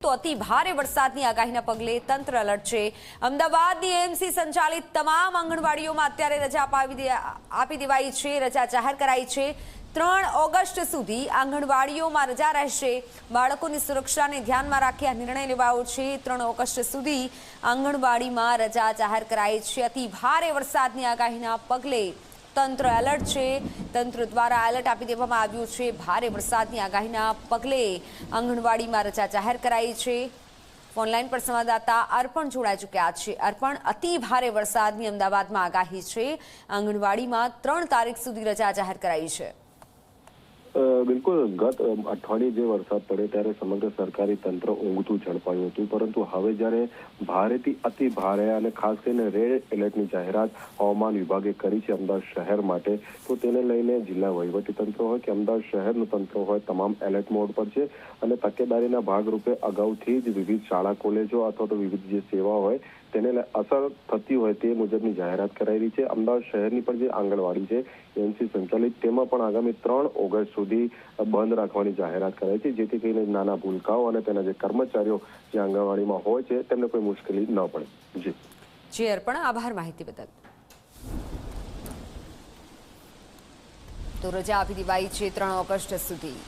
તો અતિ ભારે વરસાદની આગાહીના પગલે તંત્ર એલર્ટ છે। અમદાવાદની એએમસી સંચાલિત તમામ આંગણવાડીઓમાં અત્યારે રજા આપી દેવાઈ છે, રજા જાહેર કરાઈ છે। 3 ઓગસ્ટ સુધી આંગણવાડીઓમાં રજા રહેશે। બાળકોની સુરક્ષાને ધ્યાનમાં રાખી આ નિર્ણય લેવાયો છે। 3 ઓગસ્ટ સુધી આંગણવાડીમાં રજા જાહેર કરાઈ છે। અતિ ભારે વરસાદની આગાહીના પગલે તંત્ર એલર્ટ છે। તંત્ર દ્વારા એલર્ટ આપી દેવામાં આવ્યું છે। ભારે વરસાદની આગાહીના પગલે આંગણવાડીમાં રજા જાહેર કરાઈ છે। ઓનલાઈન પર સંવાદદાતા અર્પણ જોડાઈ ચૂક્યા છે। અર્પણ, અતિ ભારે વરસાદની અમદાવાદમાં આગાહી છે। આંગણવાડીમાં 3 તારીખ સુધી રજા જાહેર કરાઈ છે। બિલકુલ, ગત અઠવાડિયે જે વરસાદ પડ્યો ત્યારે સમગ્ર સરકારી તંત્ર ઊંઘતું ઝડપાયું હતું, પરંતુ હવે જ્યારે ભારેથી અતિ ભારે અને ખાસ કરીને રેડ એલર્ટની જાહેરાત હવામાન વિભાગે કરી છે અમદાવાદ શહેર માટે, તો તેને લઈને જિલ્લા વહીવટીતંત્ર હોય કે અમદાવાદ શહેરનું તંત્ર હોય, તમામ એલર્ટ મોડ પર છે। અને તકેદારીના ભાગરૂપે અગાઉથી જ વિવિધ શાળા કોલેજો અથવા તો વિવિધ જે સેવા હોય તેને અસર થતી હોય તે મુજબની જાહેરાત કરાઈ રહી છે। અમદાવાદ શહેરની પણ જે આંગણવાડી છે એએમસી સંચાલિત, તેમાં પણ આગામી 3 ઓગસ્ટ સુધી બંધ રાખવાની જાહેરાત કરાઈ છે, જેથી કરીને નાના ભૂલકાઓ અને તેના જે કર્મચારીઓ જે આંગણવાડીમાં હોય છે તેમને કોઈ મુશ્કેલી ન પડે। જી અર્પણ, આભાર માહિતી બદલ। તો રજા આપી દેવાઈ છે 3 ઓગસ્ટ સુધી।